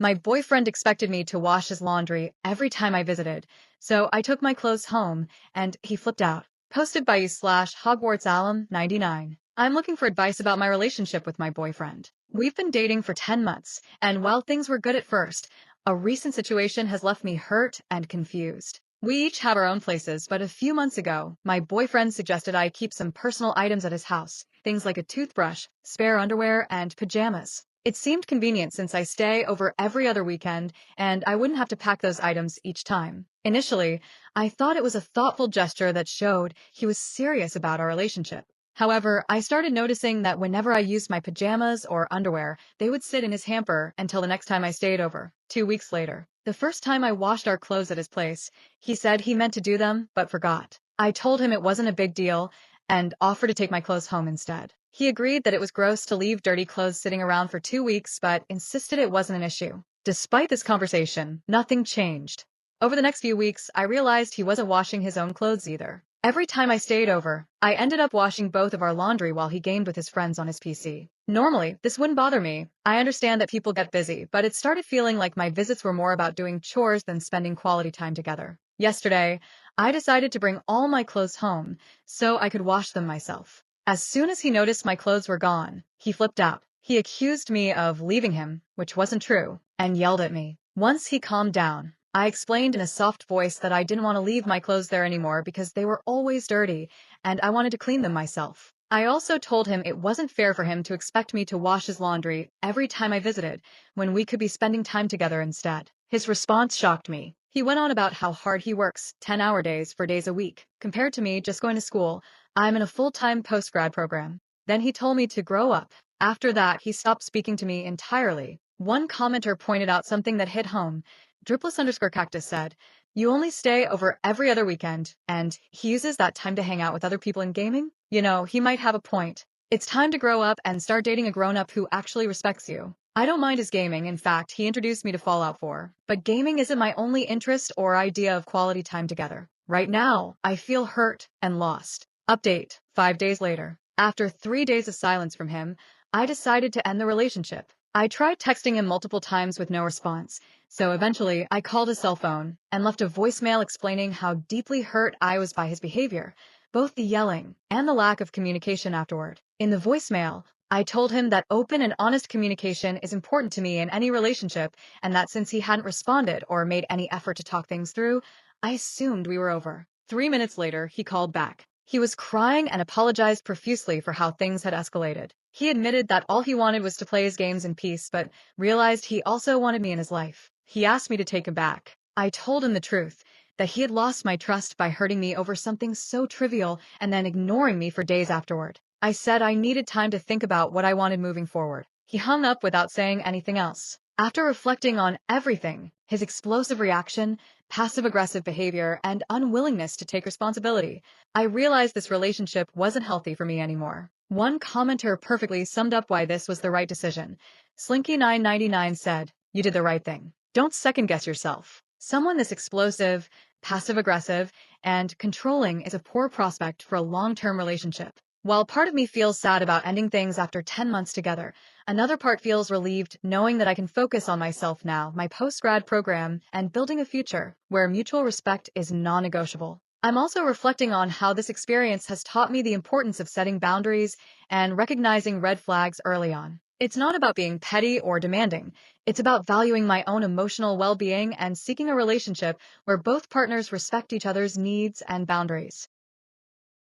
My boyfriend expected me to wash his laundry every time I visited, so I took my clothes home, and he flipped out. Posted by you/Hogwarts Alum 99. I'm looking for advice about my relationship with my boyfriend. We've been dating for 10 months, and while things were good at first, a recent situation has left me hurt and confused. We each have our own places, but a few months ago, my boyfriend suggested I keep some personal items at his house, things like a toothbrush, spare underwear, and pajamas. It seemed convenient since I stay over every other weekend, and I wouldn't have to pack those items each time. Initially, I thought it was a thoughtful gesture that showed he was serious about our relationship. However, I started noticing that whenever I used my pajamas or underwear, they would sit in his hamper until the next time I stayed over, 2 weeks later. The first time I washed our clothes at his place, he said he meant to do them, but forgot. I told him it wasn't a big deal and offered to take my clothes home instead. He agreed that it was gross to leave dirty clothes sitting around for 2 weeks, but insisted it wasn't an issue. Despite this conversation, nothing changed. Over the next few weeks, I realized he wasn't washing his own clothes either. Every time I stayed over, I ended up washing both of our laundry while he gamed with his friends on his PC. Normally, this wouldn't bother me. I understand that people get busy, but it started feeling like my visits were more about doing chores than spending quality time together. Yesterday, I decided to bring all my clothes home so I could wash them myself. As soon as he noticed my clothes were gone, he flipped out. He accused me of leaving him, which wasn't true, and yelled at me. Once he calmed down, I explained in a soft voice that I didn't want to leave my clothes there anymore because they were always dirty, and I wanted to clean them myself. I also told him it wasn't fair for him to expect me to wash his laundry every time I visited, when we could be spending time together instead. His response shocked me. He went on about how hard he works 10-hour days for days a week, compared to me just going to school. I'm in a full-time post-grad program. Then he told me to grow up. After that, he stopped speaking to me entirely. One commenter pointed out something that hit home. Dripless_cactus said, "You only stay over every other weekend, and he uses that time to hang out with other people in gaming? You know, he might have a point. It's time to grow up and start dating a grown-up who actually respects you." I don't mind his gaming. In fact, he introduced me to Fallout 4. But gaming isn't my only interest or idea of quality time together. Right now, I feel hurt and lost. Update, 5 days later. After 3 days of silence from him, I decided to end the relationship. I tried texting him multiple times with no response, so eventually I called his cell phone and left a voicemail explaining how deeply hurt I was by his behavior, both the yelling and the lack of communication afterward. In the voicemail, I told him that open and honest communication is important to me in any relationship, and that since he hadn't responded or made any effort to talk things through, I assumed we were over. 3 minutes later, he called back. He was crying and apologized profusely for how things had escalated. He admitted that all he wanted was to play his games in peace, but realized he also wanted me in his life. He asked me to take him back. I told him the truth, that he had lost my trust by hurting me over something so trivial and then ignoring me for days afterward. I said I needed time to think about what I wanted moving forward. He hung up without saying anything else. After reflecting on everything, his explosive reaction, passive-aggressive behavior, and unwillingness to take responsibility, I realized this relationship wasn't healthy for me anymore. One commenter perfectly summed up why this was the right decision. Slinky999 said, "You did the right thing. Don't second-guess yourself. Someone this explosive, passive-aggressive, and controlling is a poor prospect for a long-term relationship." While part of me feels sad about ending things after 10 months together, another part feels relieved knowing that I can focus on myself now, my post-grad program, and building a future where mutual respect is non-negotiable. I'm also reflecting on how this experience has taught me the importance of setting boundaries and recognizing red flags early on. It's not about being petty or demanding. It's about valuing my own emotional well-being and seeking a relationship where both partners respect each other's needs and boundaries.